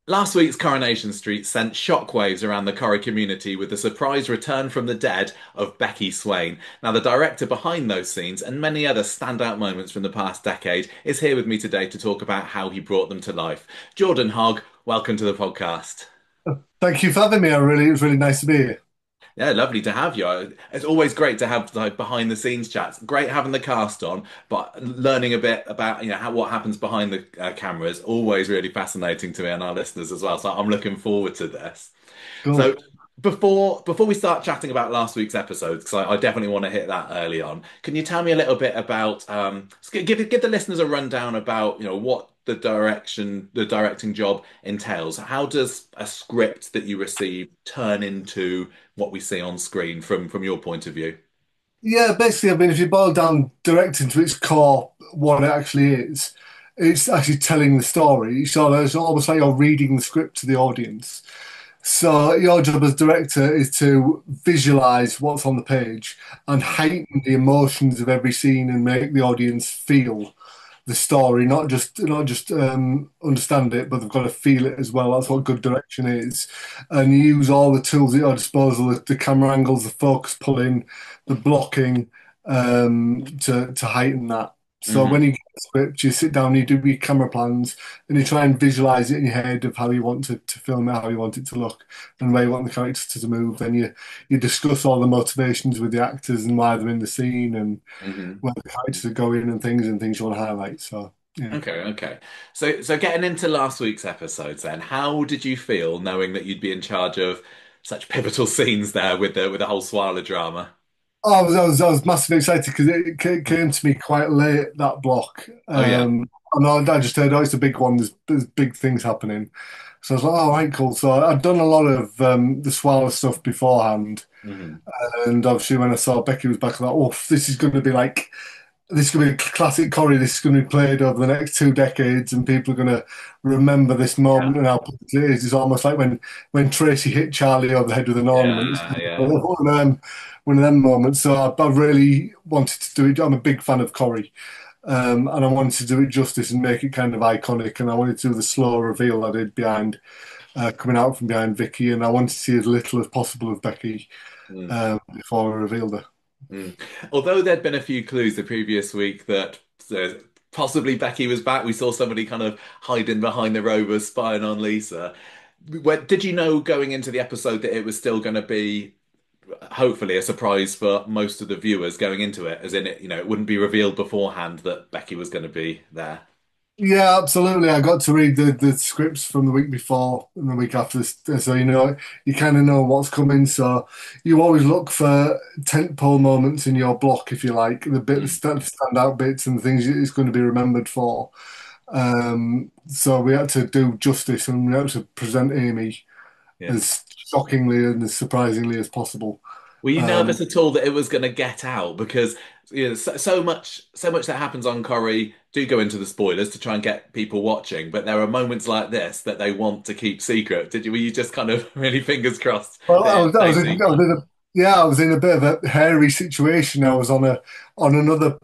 Last week's Coronation Street sent shockwaves around the Corrie community with the surprise return from the dead of Becky Swain. Now, the director behind those scenes and many other standout moments from the past decade is here with me today to talk about how he brought them to life. Jordan Hogg, welcome to the podcast. Thank you for having me. It was really nice to be here. Yeah, lovely to have you. It's always great to have like behind the scenes chats. Great having the cast on, but learning a bit about what happens behind the camera is always really fascinating to me and our listeners as well. So I'm looking forward to this. Cool. So before we start chatting about last week's episodes, because I definitely want to hit that early on, can you tell me a little bit about give the listeners a rundown about what the directing job entails? How does a script that you receive turn into what we see on screen from your point of view? Yeah, basically, I mean, if you boil down directing to its core, what it actually is, it's actually telling the story. So it's almost like you're reading the script to the audience. So your job as director is to visualize what's on the page and heighten the emotions of every scene and make the audience feel the story, not just understand it, but they've got to feel it as well. That's what good direction is. And you use all the tools at your disposal, the camera angles, the focus pulling, the blocking, to heighten that. So when Hmm. you get the script, you sit down, you do your camera plans, and you try and visualize it in your head of how you want to film it, how you want it to look, and where you want the characters to move. Then you discuss all the motivations with the actors and why they're in the scene and Hmm. where the characters are going and things you want to highlight. So yeah. Okay, okay. So getting into last week's episodes then, how did you feel knowing that you'd be in charge of such pivotal scenes there with the whole Swarla drama? I was massively excited because came to me quite late that block. Oh yeah. And I just heard, oh, it's a big one. There's big things happening. So I was like, oh, right, cool. So I'd done a lot of the Swallow stuff beforehand, Hmm. and obviously when I saw Becky was back, I thought, oh, this is going to be classic Corrie. This is going to be played over the next 2 decades, and people are going to remember this Yeah. moment and how pivotal it is. It's almost like when Tracy hit Charlie over the head with an ornament. It's Yeah, yeah. one of them moments. So I really wanted to do it. I'm a big fan of Corrie, and I wanted to do it justice and make it kind of iconic. And I wanted to do the slow reveal I did behind coming out from behind Vicky, and I wanted to see as little as possible of Becky Mm, before I revealed her. mm. Although there'd been a few clues the previous week that possibly Becky was back, we saw somebody kind of hiding behind the rover spying on Lisa. Did you know going into the episode that it was still going to be hopefully a surprise for most of the viewers going into it, as in it wouldn't be revealed beforehand that Becky was going to be there. Yeah, absolutely. I got to read the scripts from the week before and the week after, so you kind of know what's coming. So you always look for tentpole moments in your block, if you like, the bit Mm, stand out bits and things it's going to be remembered for. So we had to do justice and we had to present Amy yeah. as shockingly and as surprisingly as possible. Were you Um, nervous at all that it was going to get out? Because so much that happens on Corrie do go into the spoilers to try and get people watching, but there are moments like this that they want to keep secret. Were you just kind of really fingers crossed Well, that I it was, I stay was in, I was secret? in a, yeah, I was in a bit of a hairy situation. I was on another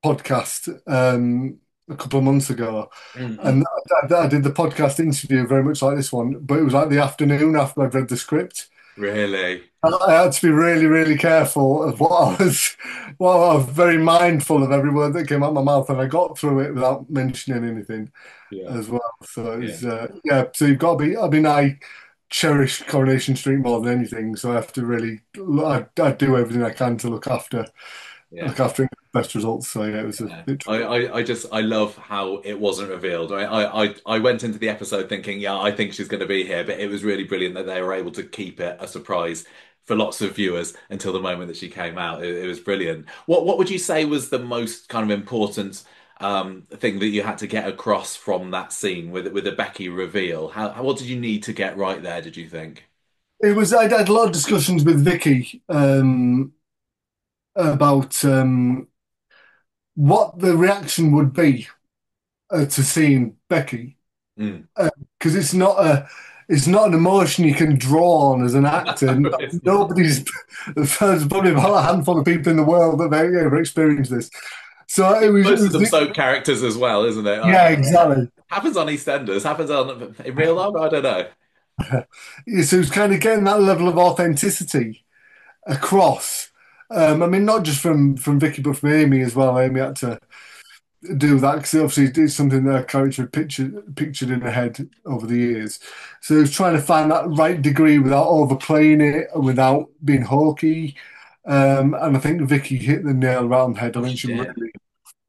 podcast a couple of months ago, Mm-mm. and I did the podcast interview very much like this one, but it was like the afternoon after I'd read the script. Really? I had to be really, really careful of well, I was very mindful of every word that came out of my mouth, and I got through it without mentioning anything Yeah. as well. So it Yeah. was, yeah. So you've got to be. I mean, I cherish Coronation Street more than anything, so I have to really. I do everything I can to Yeah. look after it, best results. So yeah, it was a Yeah. bit I, tricky. I, I just I love how it wasn't revealed. I went into the episode thinking, yeah, I think she's going to be here, but it was really brilliant that they were able to keep it a surprise for lots of viewers until the moment that she came out. It was brilliant. What would you say was the most kind of important thing that you had to get across from that scene with the Becky reveal? What did you need to get right there, did you think? It was. I had a lot of discussions with Vicky about what the reaction would be to seeing Becky. Mm. Because it's not an emotion you can draw on as an actor. No, it's not. Nobody's there's probably about a handful of people in the world that have ever experienced this. So it Most of them was soap characters as well, isn't it? yeah, exactly. Happens on EastEnders, happens on in real life. I don't know. So it's kind of getting that level of authenticity across. I mean, not just from Vicky, but from Amy as well. Amy had to do that because obviously it's something that her character had pictured in her head over the years. So it's trying to find that right degree without overplaying it and without being hokey. And I think Vicky hit the nail right on the head. I Oh, think she she did.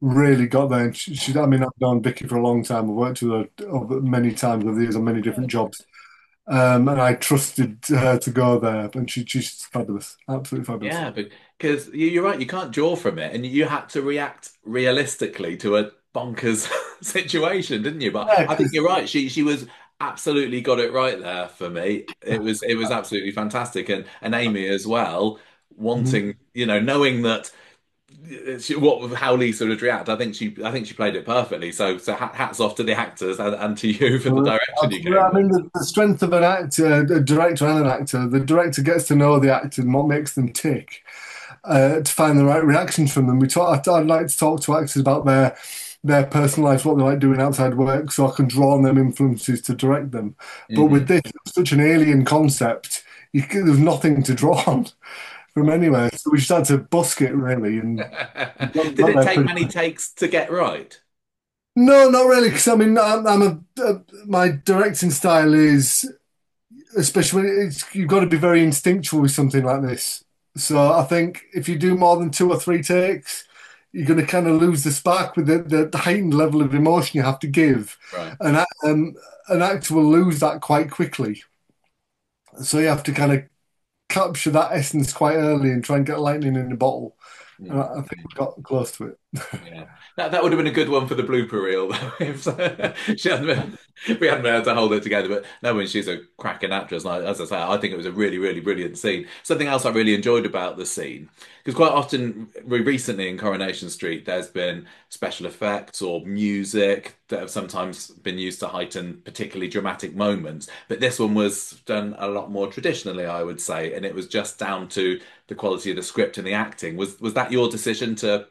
really got there. And I mean, I've known Vicky for a long time. I've worked with her over many times over the years on many different jobs. And I trusted her to go there, and she's fabulous, absolutely fabulous. Yeah, because you're right, you can't draw from it, and you had to react realistically to a bonkers situation, didn't you? But Yeah, I think 'cause- you're right. She was absolutely got it right there for me. It was absolutely fantastic, and Amy as well, Mhm. wanting, knowing that what how Lisa would react. I think she played it perfectly. So hats off to the actors and to you for the direction you Absolutely. gave I them. mean, the strength of an actor, a director and an actor, the director gets to know the actor and what makes them tick to find the right reactions from them. I'd like to talk to actors about their personal lives, what they like doing outside work, so I can draw on them influences to direct them. But with Hmm. this, it's such an alien concept, there's nothing to draw on from anywhere. So we just had to busk it really, and Did got it there take pretty many quick. takes to get right? No, not really, because I mean, my directing style is, especially when you've got to be very instinctual with something like this. So I think if you do more than two or three takes, you're going to kind of lose the spark with the heightened level of emotion you have to give, Right. and an actor will lose that quite quickly. So you have to kind of capture that essence quite early and try and get lightning in the bottle. And I think we got close to it. Yeah, that would have been a good one for the blooper reel, though, if she hadn't been, if we hadn't been able to hold it together. But no, when she's a cracking actress, and as I say, I think it was a really, really brilliant scene. Something else I really enjoyed about the scene, because quite often, recently in Coronation Street, there's been special effects or music that have sometimes been used to heighten particularly dramatic moments. But this one was done a lot more traditionally, I would say, and it was just down to the quality of the script and the acting. Was that your decision to,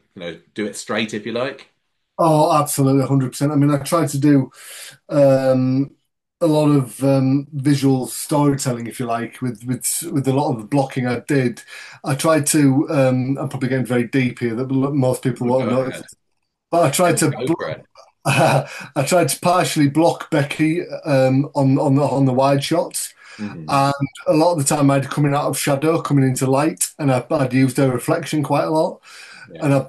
do it straight, if you like? Oh, absolutely, 100%. I mean, I tried to do um, a lot of visual storytelling, if you like, with a lot of the blocking I did. I tried to. I'm probably getting very deep here that most people Well, won't go have ahead. noticed, but I tried to. Go for it. I tried to partially block Becky on the wide shots, Hmm. and a lot of the time I'd coming out of shadow, coming into light, and I'd used her reflection quite a lot. Yeah. And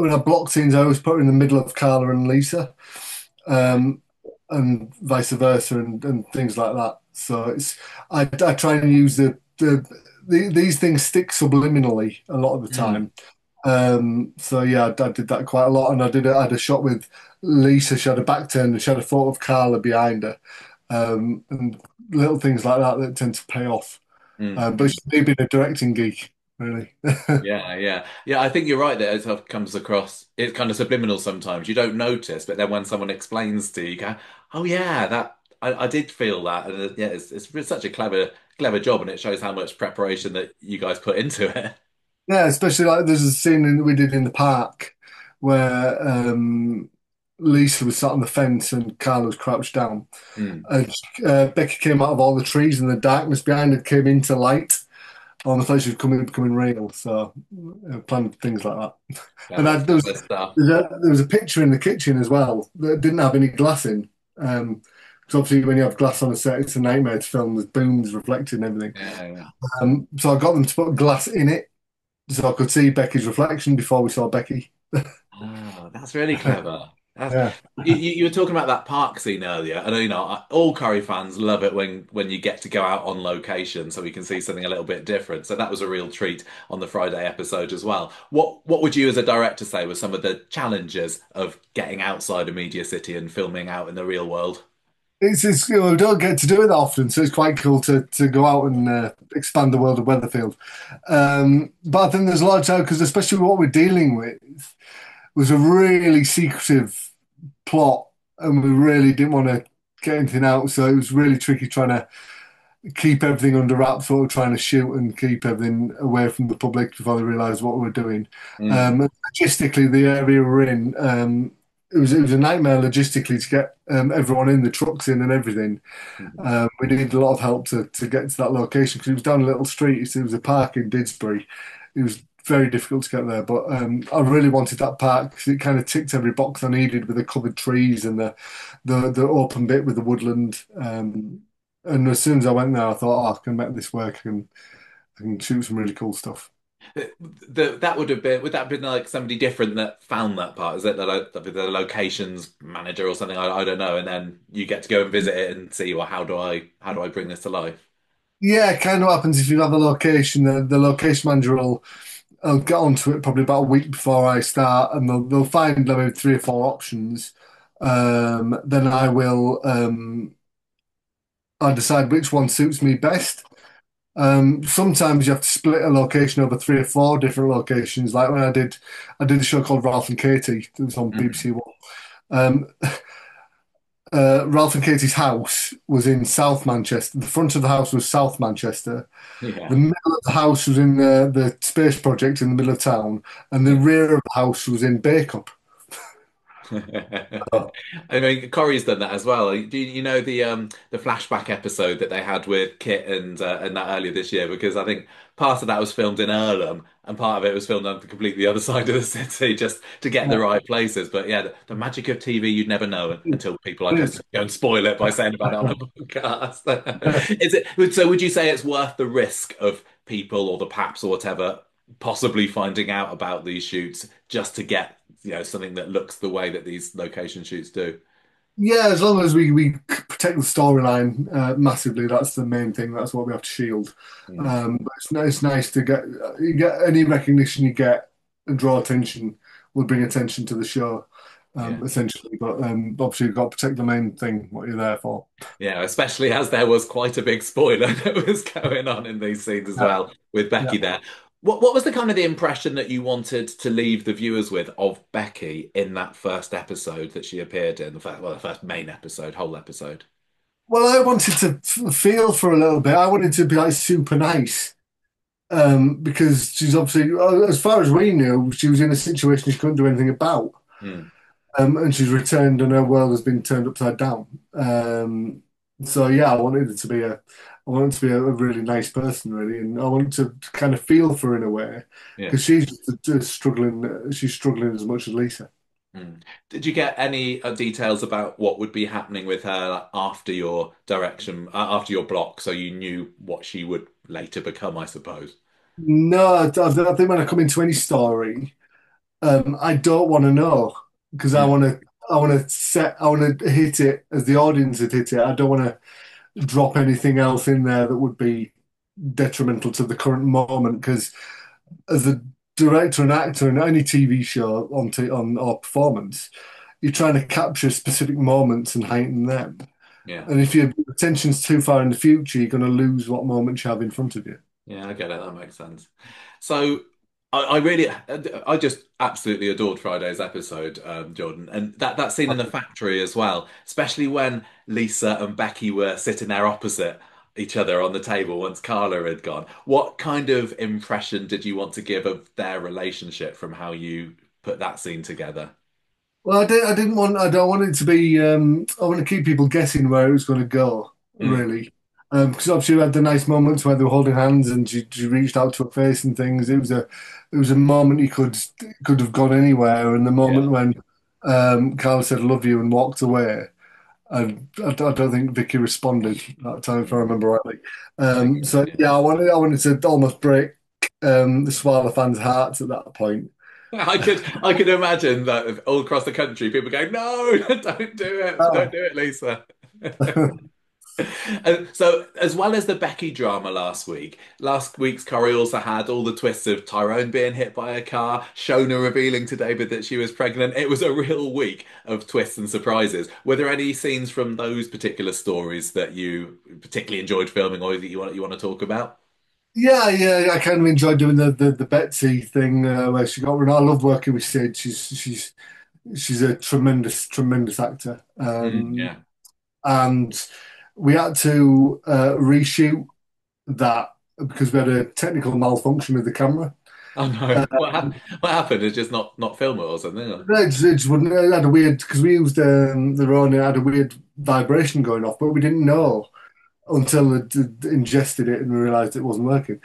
when I blocked scenes, I always put her in the middle of Carla and Lisa, um, and vice versa, and things like that. So I try and use these things stick subliminally a lot of the Mm. time. So yeah, I did that quite a lot, and I had a shot with Lisa. She had a back turn, and she had a photo of Carla behind her, and little things like that that tend to pay off. But Mm. she's been a directing geek, really. Yeah, yeah, yeah. I think you're right that it sort of comes across. It's kind of subliminal sometimes. You don't notice, but then when someone explains to you, you go, "Oh yeah, that I did feel that." And yeah, it's such a clever job, and it shows how much preparation that you guys put into it. Yeah, especially like there's a scene we did in the park where Lisa was sat on the fence and Carla was crouched down. Mm. And Becky came out of all the trees and the darkness behind her came into light. Almost like she was becoming real. So planned things like that. And Clever stuff. there was a picture in the kitchen as well that didn't have any glass in. Because obviously when you have glass on a set, it's a nightmare to film. There's booms reflecting and everything. Yeah, yeah. So I got them to put glass in it so I could see Becky's reflection before we saw Becky. Oh, that's really clever. That's, Yeah. you were talking about that park scene earlier, and all Curry fans love it when you get to go out on location, so we can see something a little bit different. So that was a real treat on the Friday episode as well. What would you, as a director, say were some of the challenges of getting outside of Media City and filming out in the real world? We don't get to do it that often, so it's quite cool to go out and expand the world of Weatherfield. But I think there's a lot of time because, especially what we're dealing with, was a really secretive plot, and we really didn't want to get anything out. So it was really tricky trying to keep everything under wraps, what we're trying to shoot, and keep everything away from the public before they realise what we're doing. Mm. And logistically, the area we're in. it was a nightmare logistically to get everyone in, the trucks in and everything. We needed a lot of help to get to that location because it was down a little street. It was a park in Didsbury. It was very difficult to get there, but I really wanted that park because it kind of ticked every box I needed with the covered trees and the open bit with the woodland. And as soon as I went there, I thought, oh, I can make this work and I can shoot some really cool stuff. That would that have been like somebody different that found that part? Is it the locations manager or something? I don't know. And then you get to go and visit it and see, well, how do I bring this to life? Yeah, it kind of happens if you have a location. The location manager will get onto it probably about a week before I start, and they'll find maybe three or four options. Then I decide which one suits me best. Sometimes you have to split a location over three or four different locations. Like when I did a show called Ralph and Katie. It was on Mhm. BBC One. Um, Ralph and Katie's house was in South Manchester. The front of the house was South Manchester. The Yeah. middle of the house was in the space project in the middle of town, and the Yeah. rear of the house was in Backup. I mean, Corrie's done that as well. You know the flashback episode that they had with Kit and that earlier this year? Because I think part of that was filmed in Earlham and part of it was filmed on the completely other side of the city just to get in the right places. But yeah, the magic of TV you'd never know until people like us go and spoil it by saying about it on a podcast. Is it so? Would you say it's worth the risk of people or the paps or whatever possibly finding out about these shoots just to get something that looks the way that these location shoots do? Yeah, as long as we protect the storyline massively, that's the main thing. That's what we have to shield. Mm, But it's nice to get you get any recognition you get and draw attention will bring attention to the show, yeah. essentially. But obviously, you've got to protect the main thing, what you're there for. Yeah, especially as there was quite a big spoiler that was going on in these scenes as Yeah, well with yeah. Becky there. What was the kind of the impression that you wanted to leave the viewers with of Becky in that first episode that she appeared in, the first main episode, whole episode? Well, I wanted to feel for a little bit. I wanted to be like super nice. Because she's obviously, as far as we knew, she was in a situation she couldn't do anything about. Mm, And she's returned and her world has been turned upside down. So yeah, I wanted to be a really nice person, really, and I wanted to kind of feel for her in a way yeah. because she's just struggling. She's struggling as much as Lisa. Mm. Did you get any details about what would be happening with her like, after your direction, after your block, so you knew what she would later become, I suppose? No, I think when I come into any story, I don't want to know because Mm, I want to hit it as the audience had hit it. I don't want to drop anything else in there that would be detrimental to the current moment because as a director and actor in any TV show on or performance, you're trying to capture specific moments and heighten them. yeah. And if your attention's too far in the future, you're going to lose what moments you have in front of you. Yeah, I get it. That makes sense. So, I really, I just absolutely adored Friday's episode, Jordan, and that scene in the factory as well, especially when Lisa and Becky were sitting there opposite each other on the table once Carla had gone. What kind of impression did you want to give of their relationship from how you put that scene together? Well, I don't want it to be, I want to keep people guessing where it was going to go, Mm, really. Because obviously we had the nice moments where they were holding hands and she reached out to her face and things. It was a moment you could have gone anywhere. And the yeah. moment when Carla said "love you" and walked away, I don't think Vicky responded that time, if I Mm, remember rightly. okay, So yeah. yeah, I wanted to almost break the Swarla fans' hearts at that point. I could imagine that all across the country, people going, "No, don't do it, Lisa." And so, as well as the Becky drama last week's Corrie also had all the twists of Tyrone being hit by a car, Shona revealing to David that she was pregnant. It was a real week of twists and surprises. Were there any scenes from those particular stories that you particularly enjoyed filming or that you want to talk about? Yeah, yeah, I kind of enjoyed doing the Betsy thing where she got. I love working with Sid. She's a tremendous actor, Mm, yeah. and we had to reshoot that because we had a technical malfunction with the camera. Oh no, what happened? It's just not film it or something. Or? It just wouldn't. It had a weird because we used the Rona. It had a weird vibration going off, but we didn't know until it ingested it and realised it wasn't working.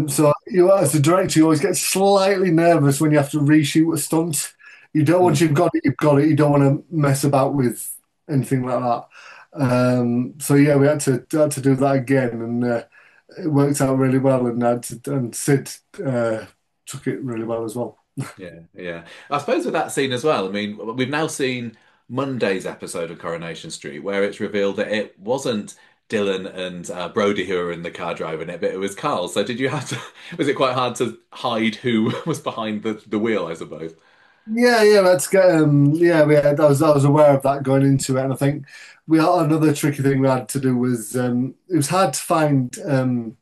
So you, as a director, you always get slightly nervous when you have to reshoot a stunt. You don't once Mm. you've got it, you've got it. You don't want to mess about with anything like that. So yeah, we had to do that again, and it worked out really well. And Sid took it really well as well. Yeah, yeah. I suppose with that scene as well, I mean, we've now seen Monday's episode of Coronation Street where it's revealed that it wasn't Dylan and Brody who were in the car driving it, but it was Carl. So did you have to, was it quite hard to hide who was behind the wheel, I suppose? Yeah, yeah, let's get yeah, I was aware of that going into it, and I think we had another tricky thing we had to do was it was hard to find when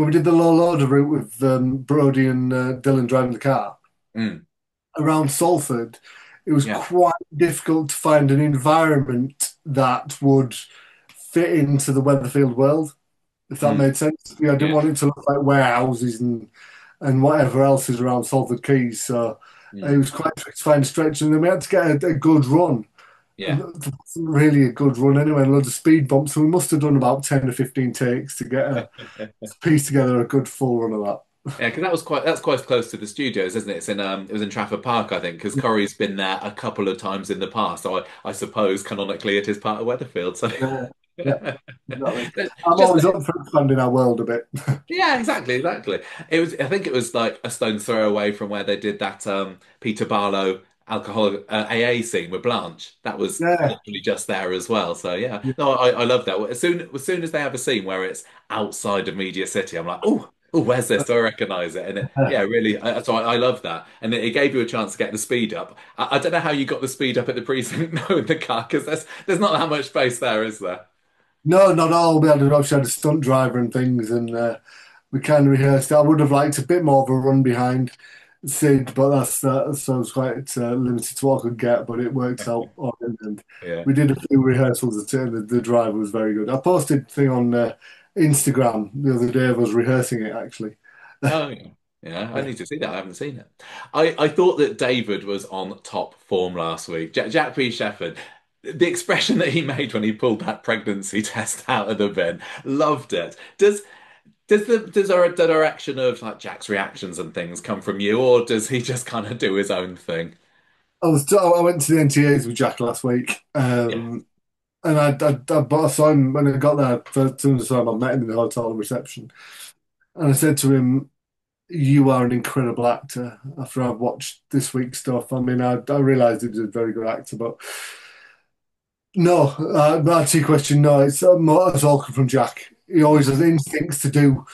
we did the low loader route with Brody and Dylan driving the car Mm, around Salford. It was yeah. quite difficult to find an environment that would fit into the Weatherfield world, if that Mm, made sense. Yeah, I didn't yeah. want it to look like warehouses and whatever else is around Salford Keys. So it Mm, was quite tricky to find a stretch, and then we had to get a good run. And yeah. it wasn't really a good run anyway, and loads of speed bumps. So we must have done about 10 or 15 takes to get to piece together a good full run of Yeah, because that's quite close to the studios, isn't it? It was in Trafford Park, I think, because that. Corrie's been there a couple of times in the past. So I suppose canonically it is part of Weatherfield. So Yeah, yeah, exactly. it's I'm just always up for expanding our world a bit. yeah, exactly, exactly. It was I think it was like a stone's throw away from where they did that Peter Barlow alcoholic AA scene with Blanche. That was Yeah, literally just there as well. So yeah, yeah, no, I love that. As soon as they have a scene where it's outside of Media City, I'm like, oh, where's this? Do I recognize it? And yeah, really, so I love that. And it gave you a chance to get the speed up. I don't know how you got the speed up at the precinct, no, in the car, because there's not that much space there, is there? no, not all. We had obviously had a stunt driver and things, and we kind of rehearsed. I would have liked a bit more of a run behind Sid, but so I was quite limited to what I could get. But it worked out all in the end. Yeah. We did a few rehearsals at it, and the driver was very good. I posted a thing on Instagram the other day of us rehearsing it actually. Oh yeah. Yeah, I need to see that. I haven't seen it. I thought that David was on top form last week. Jack P. Shepherd, the expression that he made when he pulled that pregnancy test out of the bin, loved it. The direction of like Jack's reactions and things come from you, or does he just kind of do his own thing? I went to the NTAs with Jack last week, Yeah, and I saw him when I got there. First, as soon as I saw him, I met him in the hotel reception, and I said to him, "You are an incredible actor." After I've watched this week's stuff, I mean, I realised he was a very good actor, but no, that's your question. No, it's all come from Jack. He always has instincts to do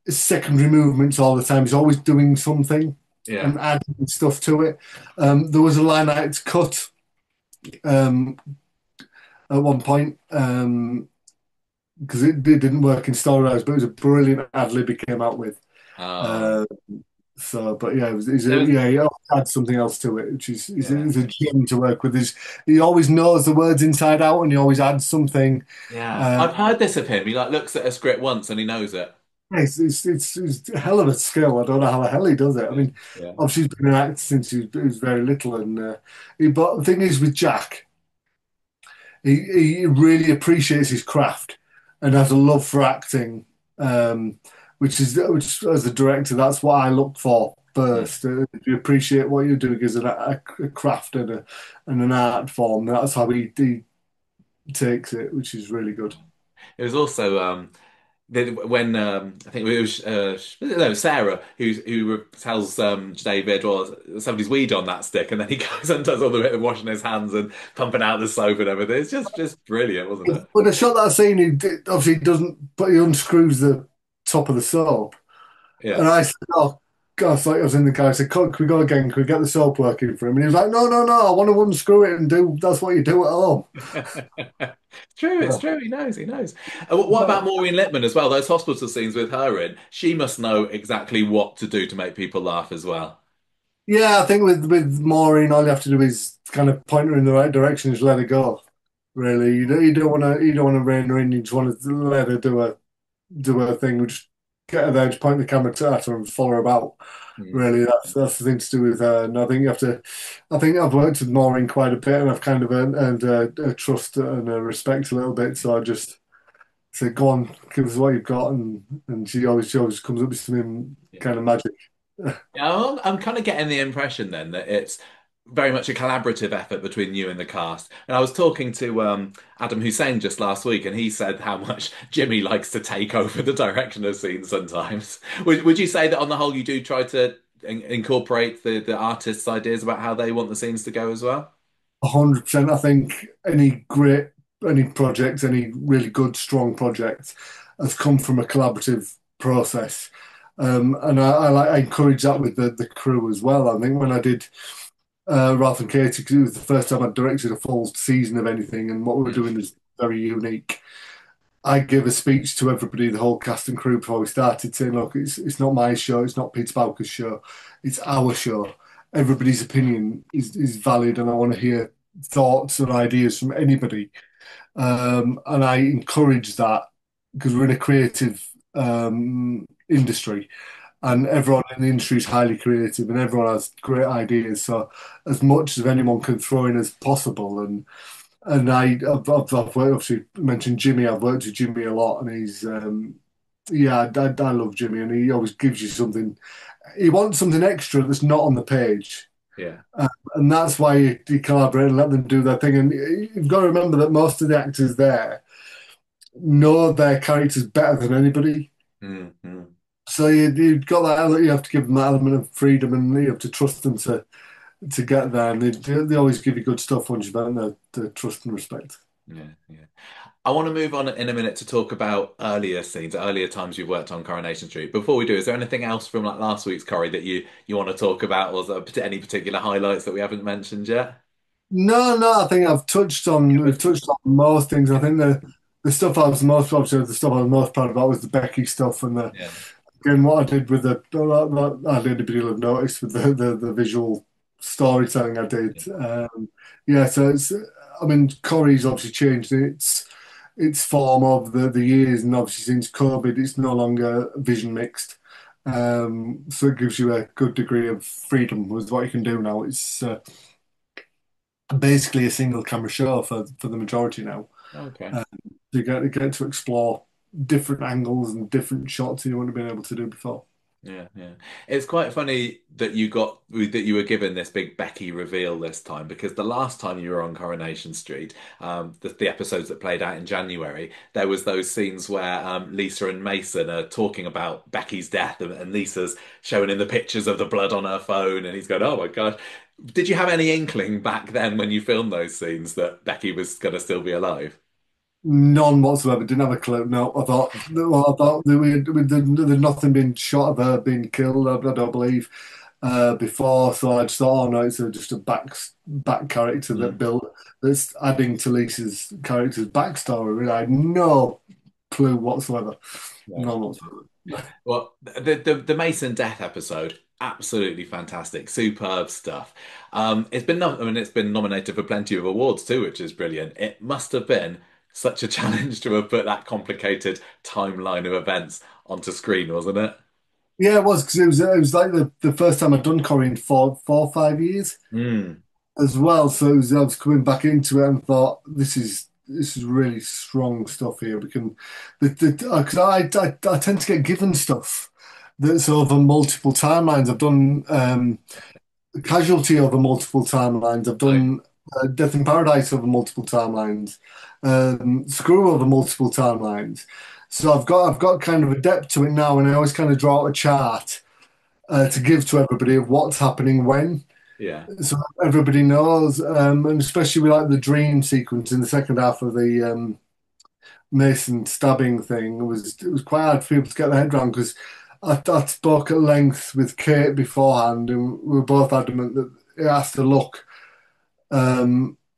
secondary movements all the time. He's always doing something yeah. and adding stuff to it. There was a line I had to cut um, at one point because it didn't work in story, but it was a brilliant ad lib he came out with. Um, Uh, but yeah, there was, he always adds something else to it, which is yeah, he's a gem to work with. He always knows the words inside out, and he always adds something. yeah. Uh, I've heard this of him. He like looks at a script once and he knows it. it's a hell of a skill. I don't know how the hell he does it. I Yeah, mean, yeah. obviously he's been an actor since he was very little, and but the thing is with Jack, he really appreciates his craft and has a love for acting, which as a director, that's what I look for Mm. first. If you appreciate what you're doing as a craft and an art form, that's how he takes it, which is really good. It was also when I think it was no Sarah who tells David or somebody's weed on that stick, and then he goes and does all the bit of washing his hands and pumping out the soap and everything. It's just brilliant, wasn't it? When I shot that scene, obviously he doesn't, but he unscrews the top of the soap. Yeah. And I said, "Oh, God," I was in the car. I said, "Can we go again? Can we get the soap working for him?" And he was like, "No, no, no, I want to unscrew it and do that's what you do at home." It's true, it's true. He knows, he knows. What about Maureen Lipman as well? Those hospital scenes with her in, she must know exactly what to do to make people laugh as well. Yeah, I think with Maureen, all you have to do is kind of point her in the right direction, just let her go. Really, you don't want to rein her in. You just want to let her do her thing. get her there, just point the camera at her and follow her about. Mm. Really, that's the thing to do with her. And I think you have to. I think I've worked with Maureen quite a bit, and I've kind of earned a trust and a respect a little bit. So I just say, "Go on, give us what you've got," and she always comes up with something Yeah. kind of magic. Yeah, I'm kind of getting the impression then that it's very much a collaborative effort between you and the cast. And I was talking to Adam Hussein just last week, and he said how much Jimmy likes to take over the direction of scenes sometimes. Would you say that on the whole you do try to incorporate the artists' ideas about how they want the scenes to go as well? 100%. I think any project, any really good, strong project has come from a collaborative process. And I encourage that with the crew as well. I think when I did Ralph and Katie, because it was the first time I directed a full season of anything, and what we were Mm. doing is very unique. I gave a speech to everybody, the whole cast and crew, before we started, saying, "Look, it's not my show, it's not Peter Bowker's show, it's our show. Everybody's opinion is valid, and I want to hear thoughts and ideas from anybody." And I encourage that because we're in a creative industry, and everyone in the industry is highly creative, and everyone has great ideas. So, as much as anyone can throw in as possible, and I've obviously mentioned Jimmy. I've worked with Jimmy a lot, and he's yeah, I love Jimmy, and he always gives you something. He wants something extra that's not on the page, Yeah. and that's why you collaborate and let them do their thing. And you've got to remember that most of the actors there know their characters better than anybody. Mm, mm. So you've got that. You have to give them that element of freedom, and you have to trust them to get there. And they always give you good stuff once you've earned the trust and respect. Yeah, yeah. I want to move on in a minute to talk about earlier scenes, earlier times you've worked on Coronation Street. Before we do, is there anything else from like last week's Corrie that you want to talk about, or is there any particular highlights that we haven't mentioned yet? No, no, I think we've touched on most things. I think the stuff I was most obviously the stuff I was most proud about was the Becky stuff and the Yeah, again what I did with I did anybody will have noticed with the visual storytelling I did. yeah, Yeah, so it's I mean Corrie's obviously changed its form over the years, and obviously since COVID it's no longer vision mixed. So it gives you a good degree of freedom with what you can do now. It's basically a single camera show for the majority now. okay. Um, you get to explore different angles and different shots you wouldn't have been able to do before. Yeah, yeah. It's quite funny that you were given this big Becky reveal this time because the last time you were on Coronation Street, the episodes that played out in January, there was those scenes where Lisa and Mason are talking about Becky's death, and Lisa's showing in the pictures of the blood on her phone, and he's going, "Oh my God." Did you have any inkling back then when you filmed those scenes that Becky was going to still be alive? None whatsoever. Didn't have a clue. No, I thought there'd nothing been shot of her being killed. I don't believe before. So I just thought, oh no, it's just a back character that Mm. built that's adding to Lisa's character's backstory. Really, I had no clue whatsoever. No. None whatsoever. Well, the Mason death episode, absolutely fantastic, superb stuff. I mean, it's been nominated for plenty of awards too, which is brilliant. It must have been such a challenge to have put that complicated timeline of events onto screen, wasn't it? Yeah, it was because it was like the first time I'd done Corrie in 5 years Mm. as well. So I was coming back into it and thought this is really strong stuff here. We can, because I tend to get given stuff that's over multiple timelines. I've done Casualty over multiple timelines. I've Oh, done Death in Paradise over multiple timelines. Screw over multiple timelines. So I've got kind of a depth to it now, and I always kind of draw out a chart to give to everybody of what's happening when, yeah, so everybody knows. And especially with like the dream sequence in the second half of the Mason stabbing thing, it was quite hard for people to get their head around because I spoke at length with Kate beforehand, and we were both adamant that it has to look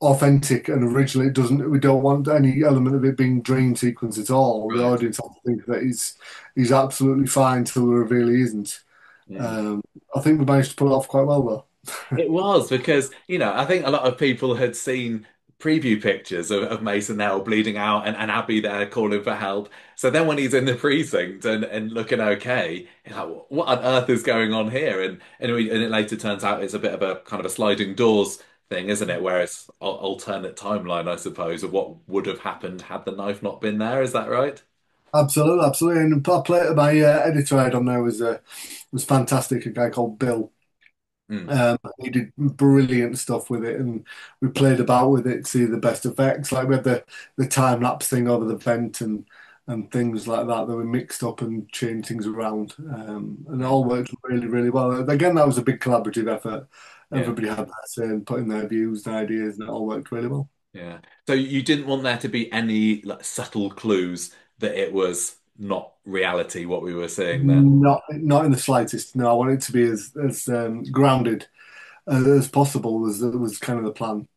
authentic and original. It doesn't. We don't want any element of it being dream sequence at all. The right. audience have to think that he's absolutely fine till the reveal he isn't. Mm. Um, I think we managed to pull it off quite well though. It was because, I think a lot of people had seen preview pictures of Mason there all bleeding out and Abby there calling for help. So then when he's in the precinct and looking okay, you're like, what on earth is going on here? And it later turns out it's a bit of a kind of a sliding doors thing, isn't it? Where it's alternate timeline, I suppose, of what would have happened had the knife not been there. Is that right? Absolutely, absolutely. And my editor I had on there was fantastic. A guy called Bill. Mm, He did brilliant stuff with it, and we played about with it to see the best effects. Like we had the time lapse thing over the vent and things like that we mixed up and changed things around, and it mm, all worked really really well. Again, that was a big collaborative effort. yeah. Everybody had their say and put in their views and ideas, and it all worked really well. Yeah. So you didn't want there to be any like subtle clues that it was not reality what we were seeing there. Not in the slightest. No, I want it to be as grounded as possible. Was kind of the plan.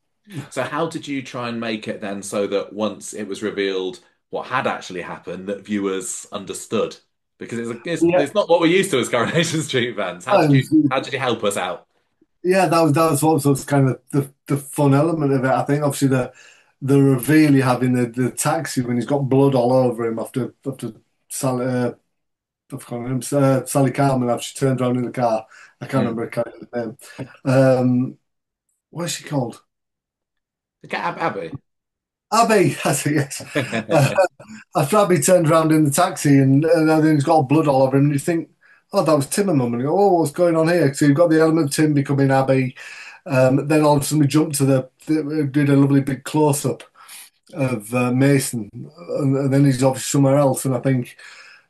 So how did you try and make it then so that once it was revealed what had actually happened, that viewers understood? Because Yeah. it's not what we're used to as Coronation Street fans. How did you help us out? Yeah, that was also kind of the fun element of it. I think obviously the reveal you have in the taxi when he's got blood all over him after Sally, I've forgotten her name, Sally Carmen after she turned around in the car. I can't Hmm. remember her character's name. What's she called? Get Abby. Abby. That's it. Yes. Uh, After Abby turned around in the taxi and then he's got blood all over him, and you think, oh, that was Tim and Mum, and you go, oh, what's going on here? So you've got the element of Tim becoming Abby. Then all of a sudden we jumped to did a lovely big close up of Mason, and then he's obviously somewhere else. And I think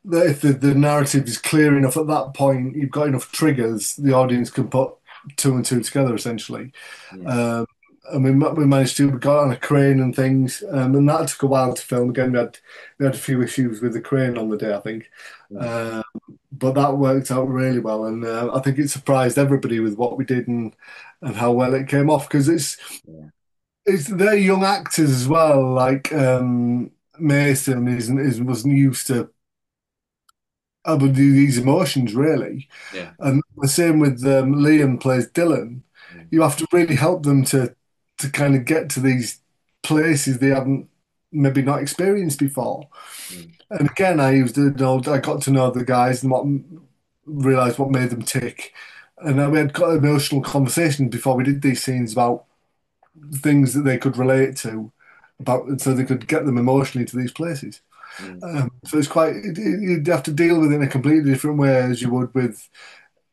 that if the narrative is clear enough at that point, you've got enough triggers, the audience can put two and two together essentially. Hmm. Um, and we managed to we got on a crane and things, and that took a while to film. Again, we had a few issues with the crane on the day, I think, Hmm. um, but that worked out really well, and I think it surprised everybody with what we did and how well it came off because Yeah. it's they're young actors as well. Like Mason wasn't used to these emotions really, Yeah. and the same with Liam plays Dylan. Hmm. You have to really help them to kind of get to these places they haven't maybe not experienced before. Hmm. And again, I got to know the guys and what realized what made them tick. And we had got emotional conversations before we did these scenes about things that they could relate to, about so they could get them emotionally to these places. Hmm. So it's quite you'd have to deal with it in a completely different way as you would with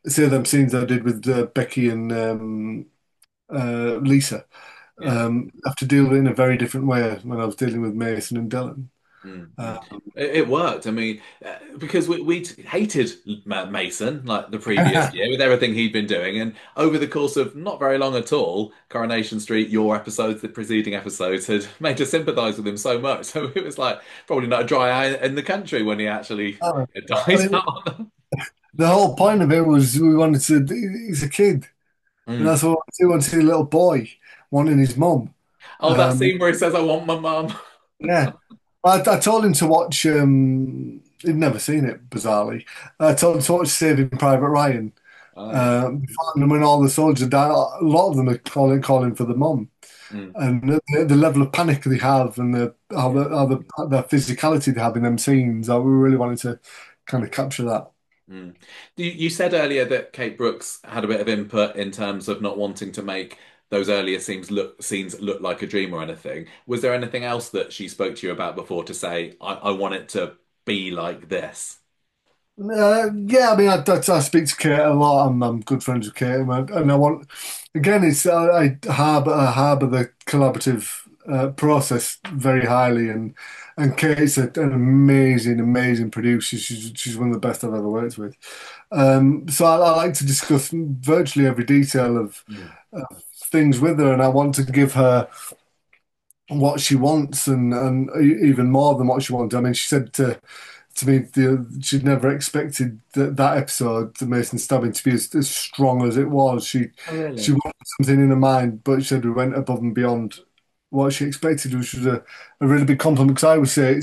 say them scenes I did with Becky and Lisa. Yeah. I have to deal with it in a very different way when I was dealing with Mason and Dylan. Mm, Uh, mm. It worked. I mean, because we'd hated Mason like the previous year with everything he'd been doing, and over the course of not very long at all, Coronation Street, your episodes, the preceding episodes, had made us sympathise with him so much. So it was like probably not a dry eye in the country when he actually I dies mean, out. the whole point of it was we wanted to. He's a kid, and Mm. that's what we want to see a little boy wanting his mum. Oh, that Um, scene where he says, "I want my mum." yeah, I told him to watch. He'd never seen it, bizarrely. I told him to watch Saving Private Ryan. Oh yeah. And when all the soldiers die, a lot of them are calling for the mum, Mm. and the level of panic they have, and Yeah. the physicality they have in them scenes. We really wanted to kind of capture that. Mm. You said earlier that Kate Brooks had a bit of input in terms of not wanting to make those earlier scenes look like a dream or anything. Was there anything else that she spoke to you about before to say, I want it to be like this? Yeah, I mean, I speak to Kate a lot. I'm good friends with Kate, and I want again. It's I harbour the collaborative process very highly, and Kate's an amazing, amazing producer. She's one of the best I've ever worked with. So I like to discuss virtually every detail Mm, of things with her, and I want to give her what she wants and even more than what she wanted. I mean, she said to me she'd never expected that episode, the Mason stabbing, to be as strong as it was. Oh, She really? wanted something in her mind, but she said we went above and beyond what she expected, which was a really big compliment. Because I would say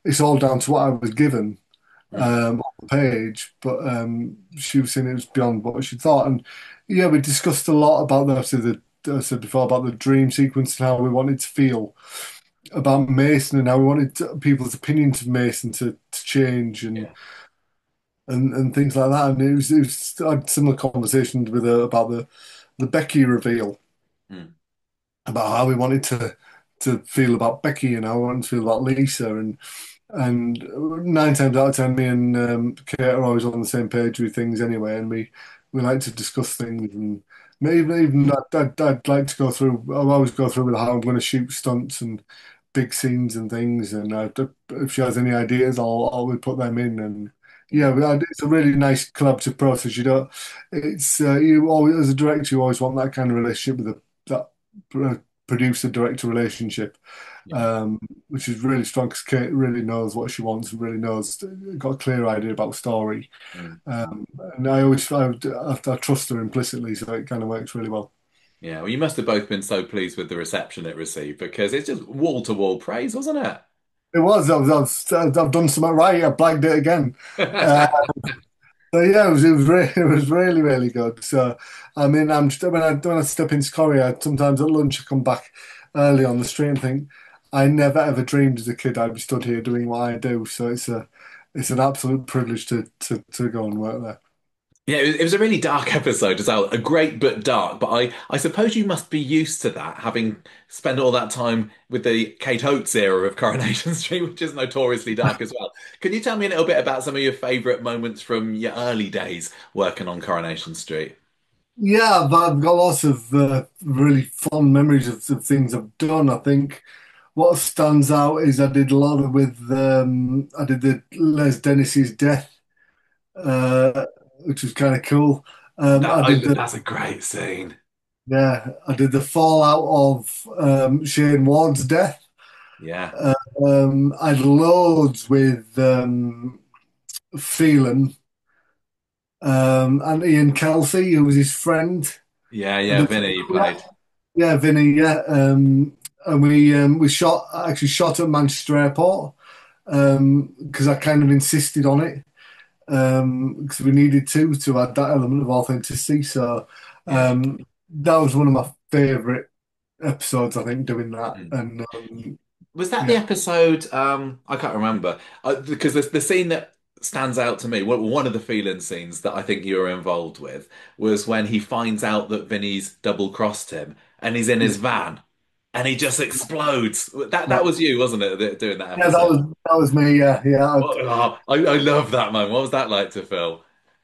it's all down to what I was given Mm, on the page, but she was saying it was beyond what she thought. And yeah, we discussed a lot about the I said before about the dream sequence and how we wanted to feel about Mason and how we wanted people's opinions of Mason to change Yeah. and things like that. And it was I had similar conversations with her about the Becky reveal, Mm. about how we wanted to feel about Becky and how we wanted to feel about Lisa and 9 times out of 10, me and Kate are always on the same page with things anyway, and we like to discuss things and maybe even I'd like to go through. I'll always go through with how I'm going to shoot stunts and big scenes and things, and if she has any ideas, I'll we put them in and. Yeah, Mm. it's a really nice collaborative process. You don't, it's you always as a director, you always want that kind of relationship with that producer director relationship, Yeah. um, which is really strong because Kate really knows what she wants and really knows, got a clear idea about the story. Mm. And I trust her implicitly, so it kind of works really well. Yeah. Well, you must have both been so pleased with the reception it received because it's just wall to wall praise, wasn't it? It was, I've done something right, I blagged it again. Uh, so yeah, it was really, really good. So, I mean, when I step into Corrie, sometimes at lunch I come back early on the street and think, I never ever dreamed as a kid I'd be stood here doing what I do. So it's an absolute privilege to go and work there. Yeah, it was a really dark episode as well. A great but dark. But I suppose you must be used to that, having spent all that time with the Kate Oates era of Coronation Street, which is notoriously dark as well. Can you tell me a little bit about some of your favourite moments from your early days working on Coronation Street? Yeah, I've got lots of really fond memories of things I've done. I think what stands out is I did a lot with I did the Les Dennis's death, uh, which was kind of cool. That's a great scene. I did the fallout of Shane Ward's death. Yeah, I had loads with Phelan and Ian Kelsey, who was his friend. yeah, I yeah. did, Vinny, you played. yeah, Vinny, yeah. And we actually shot at Manchester Airport because I kind of insisted on it because we needed to add that element of authenticity. So Yeah. that was one of my favourite episodes, I think, doing that. Mm. And Was that the yeah, episode? I can't remember because the scene that stands out to me, one of the feeling scenes that I think you were involved with, was when he finds out that Vinny's double crossed him and he's in yeah, his van and he just explodes. That yeah, was you, wasn't it, doing that yeah, episode? that was me. Yeah, yeah. Oh, I love that moment. What was that like to Phil?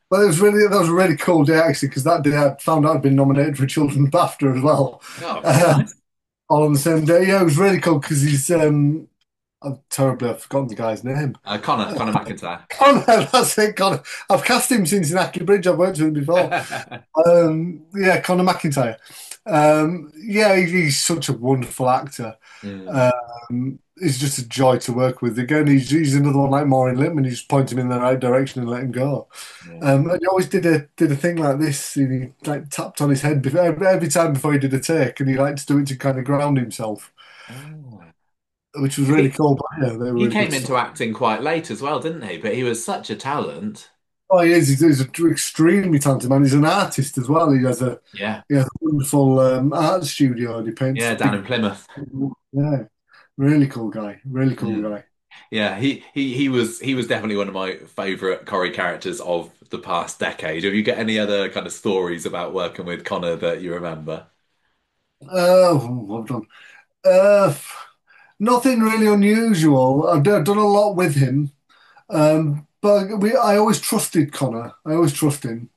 But that was a really cool day actually because that day I found out I'd been nominated for a children's BAFTA as well. Oh, Uh, nice. all on the same day. Yeah, it was really cool because I've forgotten the guy's name. Connor McIntyre. Connor, that's it, Connor. I've cast him since in Aki Bridge. I've worked with him before. Yeah, Conor McIntyre. Yeah, he's such a wonderful actor. Mm, He's just a joy to work with. Again, he's another one like Maureen Lipman. You just point him in the right direction and let him go. yeah. And he always did a thing like this. He like tapped on his head every time before he did a take, and he liked to do it to kind of ground himself, Oh. which was really He cool. But yeah, they were he really good came stuff. into acting quite late as well, didn't he? But he was such a talent. Oh, he is. He's an extremely talented man. He's an artist as well. Yeah. He has a wonderful art studio. And he paints Yeah, down big. in Plymouth. Yeah, really cool guy. Really cool Mm. guy. Yeah, he was definitely one of my favorite Corrie characters of the past decade. Have you got any other kind of stories about working with Connor that you remember? What I've done. Uh, Nothing really unusual. I've done a lot with him. But I always trusted Connor. I always trust him.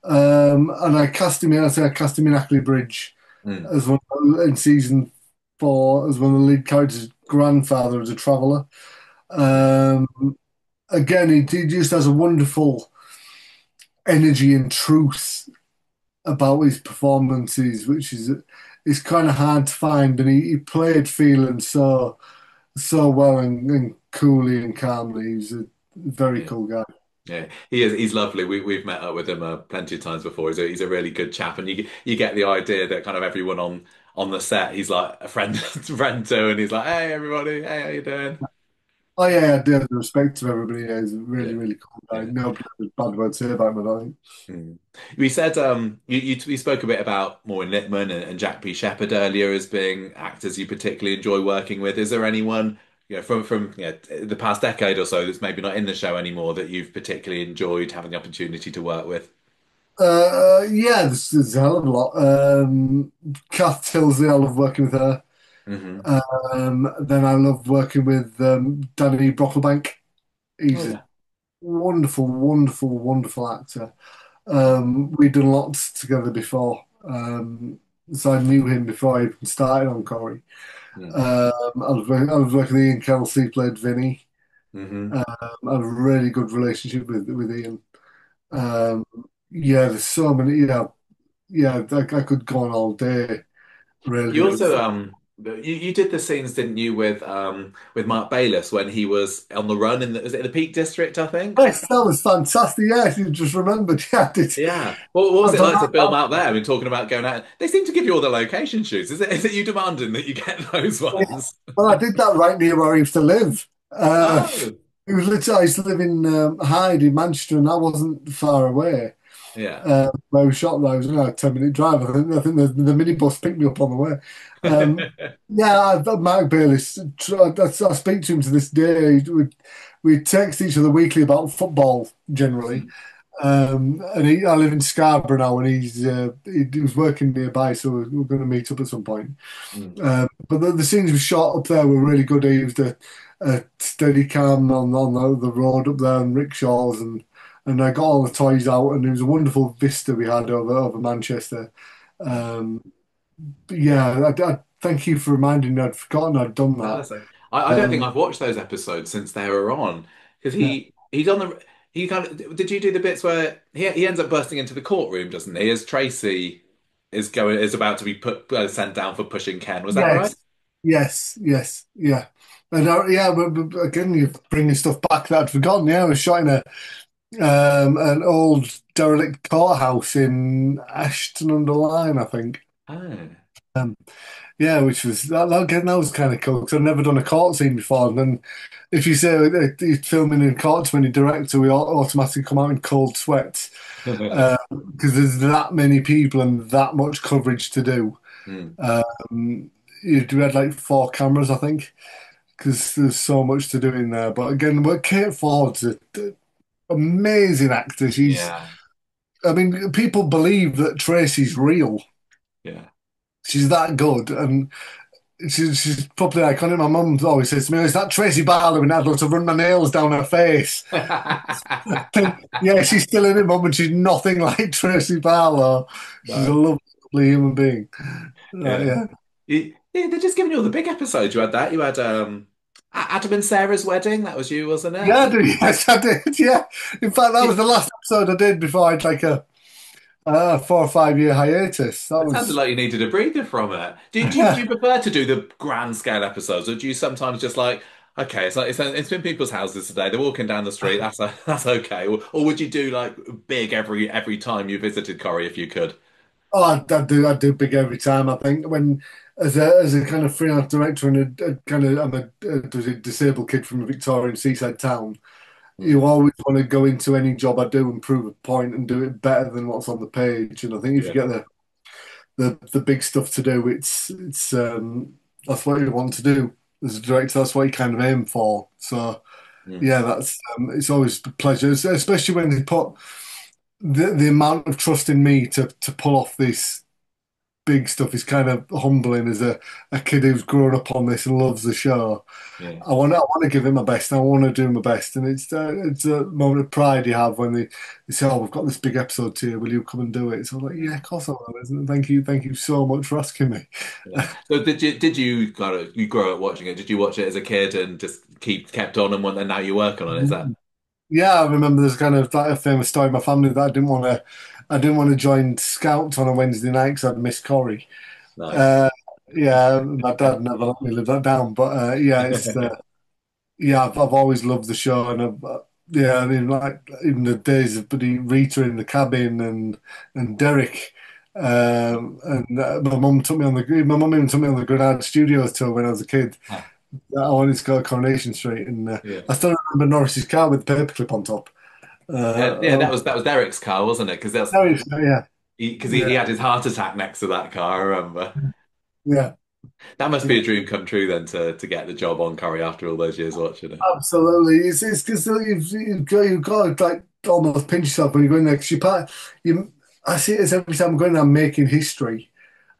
And I cast him in Ackley Bridge Mm. as one in season 4 as one of the lead characters' grandfather as a traveller. Um, Again, he just has a wonderful energy and truth about his performances, which is kind of hard to find. And he played feeling so well and coolly and calmly. He's a very Yeah. cool guy. Yeah, he is. He's lovely. We've met up with him plenty of times before. He's a really good chap, and you get the idea that kind of everyone on the set, he's like a friend friend too, and he's like, "Hey everybody, hey how you doing?" Oh yeah, I do have the respect to everybody. Yeah, he's a really, Yeah. really cool guy. Yeah. Nobody has a bad word to say about him, I don't think. Mm. We said you spoke a bit about Maureen Lipman and Jack P. Shepherd earlier as being actors you particularly enjoy working with. Is there anyone from the past decade or so that's maybe not in the show anymore that you've particularly enjoyed having the opportunity to work with? Yeah, there's a hell of a lot. Kath Tilsley, I love working with her. Hmm. Then I love working with Danny Brocklebank. Oh He's a yeah. wonderful, wonderful, wonderful actor. We'd done lots together before, so I knew him before I even started on Corrie. Mm. I was working with Ian Kelsey, who played Vinny. Hmm. I have a really good relationship with Ian. Um, yeah, there's so many. Yeah, yeah, I could go on all day. You Really, also you did the scenes, didn't you, with Mark Bayliss when he was on the run in was it the Peak District, I think? yes, that was fantastic. Yes, you just remembered. Yeah, I did. Yeah. What was I've it done like to film that. out there? I mean, talking about going out. They seem to give you all the location shoots. Is it you demanding that you get those ones? Well, I did that right near where I used to live. Oh, It was literally, I used to live in Hyde in Manchester, and that wasn't far away. yeah. Where we shot those, a 10-minute drive. I think the minibus picked me up on the way. Um, yeah, Mark Bayless, I speak to him to this day. We text each other weekly about football generally. And I live in Scarborough now, and he was working nearby, so we're going to meet up at some point. Mm. But the scenes we shot up there were really good. He used a steady cam on the road up there and rickshaws, and I got all the toys out, and it was a wonderful vista we had over Manchester. Um, but yeah, I thank you for reminding me. I'd forgotten I'd done No, that. that's like I don't think Um, I've watched those episodes since they were on because yeah. he's on the he kind of did you do the bits where he ends up bursting into the courtroom, doesn't he? As Tracy is about to be sent down for pushing Ken. Was that right? Yes, yes, yes, yeah. And yeah, but again, you're bringing stuff back that I'd forgotten. Yeah, I was shot in an old derelict courthouse in Ashton-under-Lyne, I think. Oh. Um, yeah, which was again that was kind of cool because I've never done a court scene before. And then if you say you're filming in court to any director, we automatically come out in cold sweats because there's that many people and that much coverage to do. Mm. Um, we had like 4 cameras, I think, because there's so much to do in there. But again, Kate Ford's an amazing actor. Yeah. I mean, people believe that Tracy's real. Yeah. She's that good, and she's properly iconic. My mum always says to me, "Oh, is that Tracy Barlow?" And I'd love to run my nails down her face. Yeah, she's still in it, mum, and she's nothing like Tracy Barlow. She's a No. lovely, lovely human being. Yeah. Yeah. Yeah, they're just giving you all the big episodes. You had that. You had Adam and Sarah's wedding. That was you, wasn't Yeah, it? I do. Yes, I did. Yeah. In fact, that was the last episode I did before I had like a 4 or 5 year hiatus. That It sounded was. like you needed a breather from it. Do you prefer to do the grand scale episodes, or do you sometimes just like, okay, it's been people's houses today. They're walking down the street. That's okay. Or would you do like big every time you visited Corrie if you could? Oh, I do big every time. I think when as a kind of freelance director and a kind of I'm a disabled kid from a Victorian seaside town. Mm. You always want to go into any job I do and prove a point and do it better than what's on the page. And I think if you Yeah. get the big stuff to do, it's that's what you want to do as a director. That's what you kind of aim for. So Mm. yeah, that's it's always a pleasure, especially when they put the amount of trust in me to pull off this big stuff is kind of humbling as a kid who's grown up on this and loves the show. Yeah. I want to give it my best. And I want to do my best, and it's a moment of pride you have when they say, "Oh, we've got this big episode here. Will you come and do it?" So I'm like, "Yeah, of course I will." Isn't it? Thank you so much for asking me. Yeah. So you grow up watching it? Did you watch it as a kid and just kept on and now you're working on it? Is that Yeah, I remember there's kind of that a famous story in my family that I didn't want to join Scouts on a Wednesday night because I'd missed Corrie. nice? Uh, yeah, my dad never let me live that down, but yeah, it's yeah, I've always loved the show, and yeah, I mean, like even the days of buddy Rita in the cabin and Derek, and my mum even took me on the Granada Studios tour when I was a kid. That one is called Coronation Street, and Yeah. I still remember Norris's car with the paperclip on top. Yeah, Oh, that was Derek's car, wasn't it? yeah, He yeah, had his heart attack next to that car, I remember. yeah, That must be yeah. a dream come true then to get the job on Corrie after all those years watching it. Absolutely, it's because you've got to like almost pinch yourself when you go in there because you. I see it as every time I'm going there, I'm making history.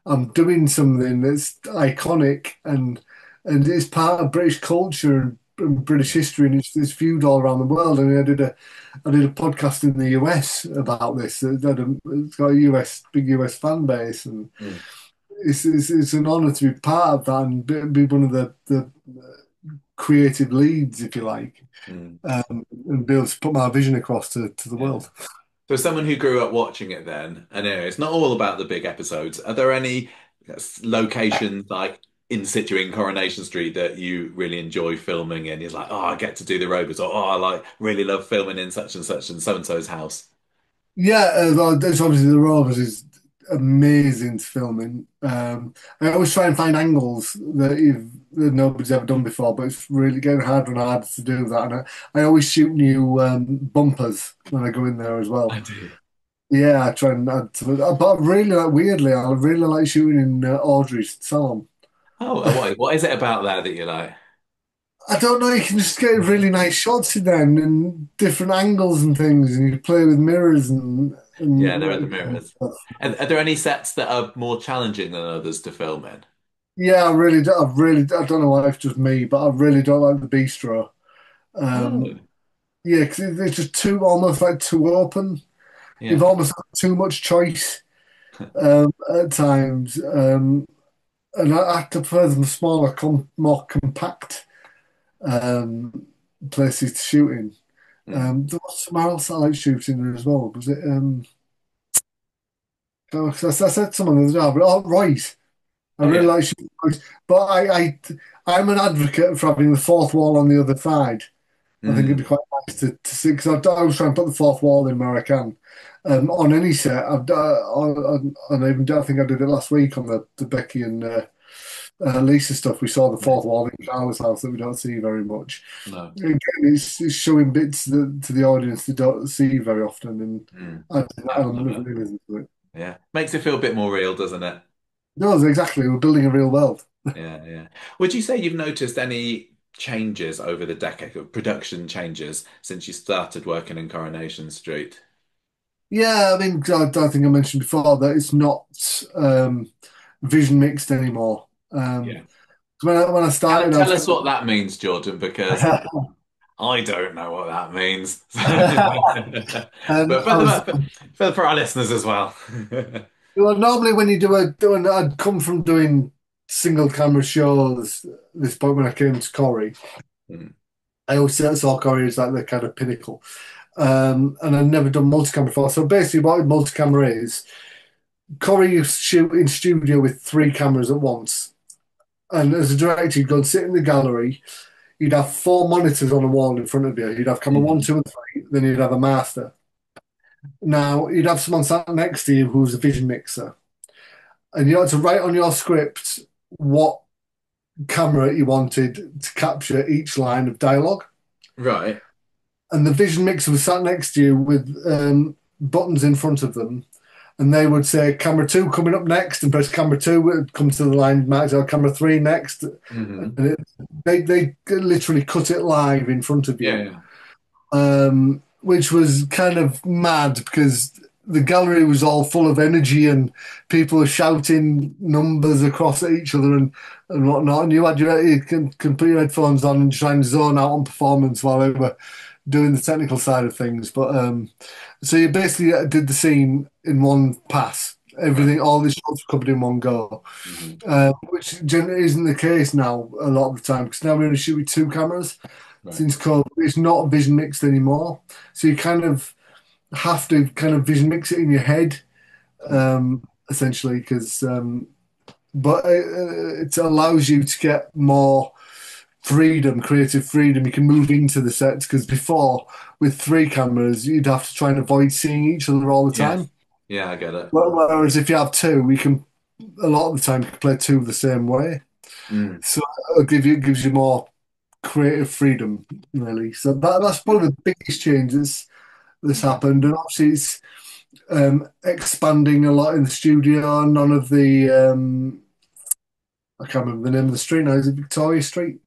I'm doing something that's iconic and it's part of British culture and British history, and it's viewed all around the world. I mean, I did a podcast in the US about this. It's got a big US fan base, and Mm, it's an honour to be part of that and be one of the creative leads, if you like, mm. and be able to put my vision across to the Yeah. world. So, as someone who grew up watching it then, and anyway, it's not all about the big episodes. Are there any locations like in situ in Coronation Street that you really enjoy filming in? You're like, oh, I get to do the robots, or oh, I like really love filming in such and so so's house. Yeah, that's obviously the Rovers is amazing to film in. I always try and find angles that nobody's ever done before, but it's really getting harder and harder to do that. And I always shoot new bumpers when I go in there as I well. do. Yeah, I try and add to it. But really, weirdly, I really like shooting in Audrey's salon. Oh, what is it about there that you like? I don't know, you can just get really nice shots in there and different angles and things, and you play with mirrors Yeah, and there are the mirrors. Are there any sets that are more challenging than others to film in? yeah, I don't know why it's just me, but I really don't like the bistro. Oh, Um, yeah, because it's just too almost like too open. You've yeah. almost got too much choice at times, and I prefer them smaller, more compact um, places to shoot in. Mm. There was somewhere else I like shooting as well. Was it? Oh, 'cause I said someone the other day, oh, right. I Oh, really yeah. like shooting Royce, but I'm an advocate for having the fourth wall on the other side. I think it'd be Mm. quite nice to see because I always try and put the fourth wall in where I can. On any set, and even I think I did it last week on the Becky and Lisa stuff. We saw the Yeah. fourth wall in Carla's house that we don't see very much. No. Again, it's showing bits to the audience they don't see very often, and Mm. adding that I element love of it. realism to it. Yeah. Makes it feel a bit more real, doesn't it? No, exactly. We're building a real world. Yeah, yeah. Would you say you've noticed any changes over the decade, of production changes since you started working in Coronation Street? Yeah, I mean, I think I mentioned before that it's not vision mixed anymore. Yeah. When I started, I Tell was us what that means, Jordan, because I don't know what that means. But I was for our listeners as well. well, normally when you I'd come from doing single camera shows. This point when I came to Corrie, Mm, I always saw Corrie as like the kind of pinnacle. And I'd never done multicam before. So basically, what multicamera is, Corrie used to shoot in studio with three cameras at once. And as a director, you'd go and sit in the gallery. You'd have four monitors on the wall in front of you. You'd have camera one, mhm. two, and three. Then you'd have a master. Now you'd have someone sat next to you who's a vision mixer, and you had to write on your script what camera you wanted to capture each line of dialogue. Right. And the vision mixer was sat next to you with buttons in front of them, and they would say camera two coming up next, and press camera two would come to the line marked or camera three next, Hmm. and they literally cut it live in front of Yeah, you, yeah. which was kind of mad because the gallery was all full of energy and people were shouting numbers across at each other and whatnot. And you can put your headphones on and try and zone out on performance while they were doing the technical side of things. But so you basically did the scene in one pass. Right. Everything, all the shots were covered in one go, Hmm. which generally isn't the case now a lot of the time because now we only shoot with two cameras Right. since COVID. It's not vision mixed anymore, so you kind of have to kind of vision mix it in your head, Hmm. essentially, but it allows you to get more freedom, creative freedom. You can move into the sets because before, with three cameras, you'd have to try and avoid seeing each other all the Yes. time. Yeah, I get it. Whereas if you have two, we can a lot of the time you can play two the same way. Mm. So it gives you more creative freedom, really. So that's probably the biggest change that's Yeah. happened. And obviously, it's expanding a lot in the studio. None of the I can't remember the name of the street now. Is it Victoria Street?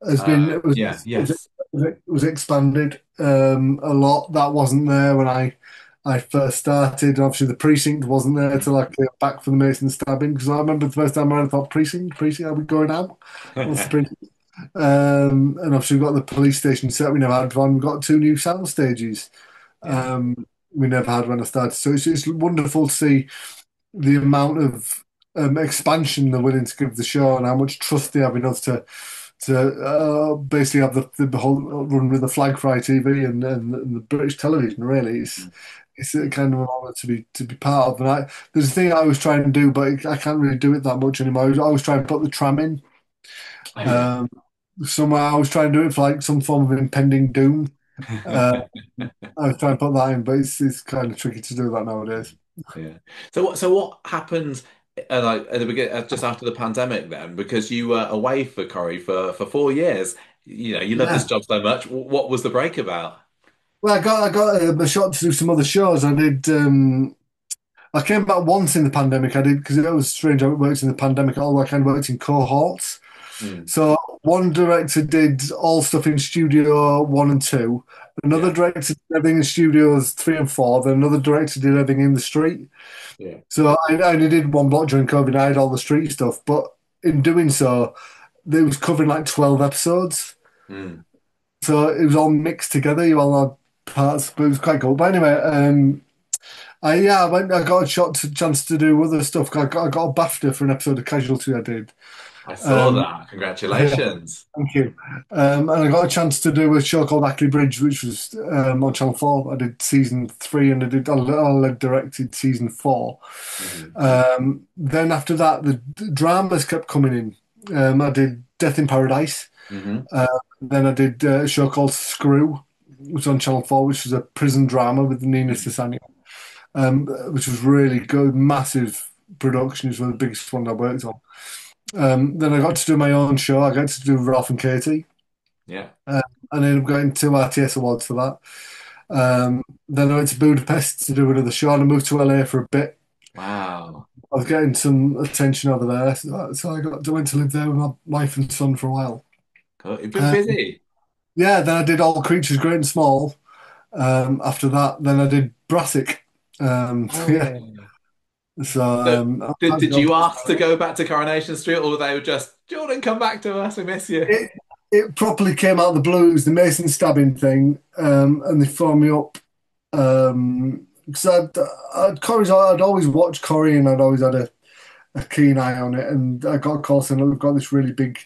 Has been Yeah, yes. was expanded a lot. That wasn't there when I first started. Obviously, the precinct wasn't there till I came back from the Mason stabbing. Because I remember the first time I thought precinct, are we going out? What's the precinct? And obviously, we've got the police station set. We never had one. We've got two new sound stages. Yeah. We never had when I started. So it's wonderful to see the amount of expansion they're willing to give the show and how much trust they have in us to basically have the whole run with the flag fry TV and the British television. Really, it's a kind of an honour to be part of. And there's a thing I was trying to do, but I can't really do it that much anymore. I was trying to put the tram in. Oh, yeah. Um, Somewhere I was trying to do it for like some form of impending doom. Uh, I was trying to put that in, but it's kind of tricky to do that nowadays. Yeah. So what happened like at the beginning, just after the pandemic then? Because you were away for Corrie for 4 years. You love this Yeah. job so much. What was the break about? Well, I got a shot to do some other shows. I did. I came back once in the pandemic. I did because it was strange. I worked in the pandemic. Although I kind of worked in cohorts. Mm. So one director did all stuff in studio one and two. Another Yeah. director did everything in studios three and four. Then another director did everything in the street. Yeah. So I only did one block during COVID. I had all the street stuff, but in doing so, it was covering like 12 episodes. Mm. So it was all mixed together. You all had parts, but it was quite cool. But anyway, I went. I got a chance to do other stuff. I got a BAFTA for an episode of Casualty I did. I saw Um, that. Congratulations. Thank you. And I got a chance to do a show called Ackley Bridge, which was on Channel 4. I did season three and I directed season four. Hmm. Then after that, the dramas kept coming in. I did Death in Paradise. Hmm. Uh, then I did a show called Screw, which was on Channel 4, which was a prison drama with Nina Sasanya, which was really good, massive production. It was one of the biggest one I worked on. Then I got to do my own show. I got to do Ralph and Katie. Yeah. Uh, and ended up getting two RTS awards for that. Then I went to Budapest to do another show and I moved to LA for a bit. Wow. I was getting some attention over there. So I went to live there with my wife and son for a while. Cool. You've been Uh, busy. yeah, then I did All Creatures Great and Small. After that, then I did Brassic. Yeah, Oh. so So, that did job. you ask to go back to Coronation Street, or they were just, Jordan, come back to us, we miss you? It, it properly came out of the blues, the Mason stabbing thing, and they phoned me up. Because I'd always watched Corrie and I'd always had a keen eye on it. And I got a call saying, "Look, we've got this really big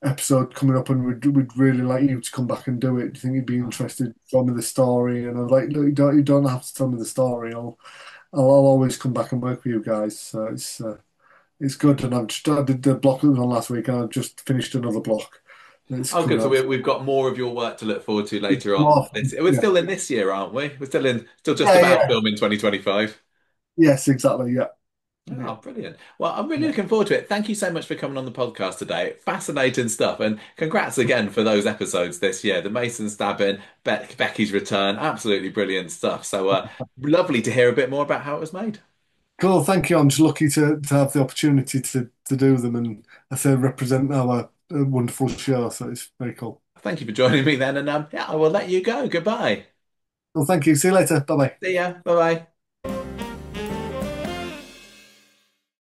episode coming up and we'd really like you to come back and do it. Do you think you'd be interested? Tell me the story." And I was like, "Look, you don't have to tell me the story. I'll always come back and work with you guys." So it's good. And I did the block that was on last week and I've just finished another block. It's Oh, good. coming So up. we've got more of your work to look forward to later on. More, We're yeah. still in this year, aren't we? We're still just Yeah, about yeah. filming 2025. Yes, exactly. Yeah. Yeah. Oh, brilliant. Well, I'm really Yeah. looking forward to it. Thank you so much for coming on the podcast today. Fascinating stuff. And congrats again for those episodes this year. The Mason stabbing, Becky's return. Absolutely brilliant stuff. So lovely to hear a bit more about how it was made. Cool. Thank you. I'm just lucky to have the opportunity to do them and I say represent our wonderful show. So it's very cool. Thank you for joining me then. And yeah, I will let you go. Goodbye. Well, thank you. See you later. Bye bye. See ya. Bye bye.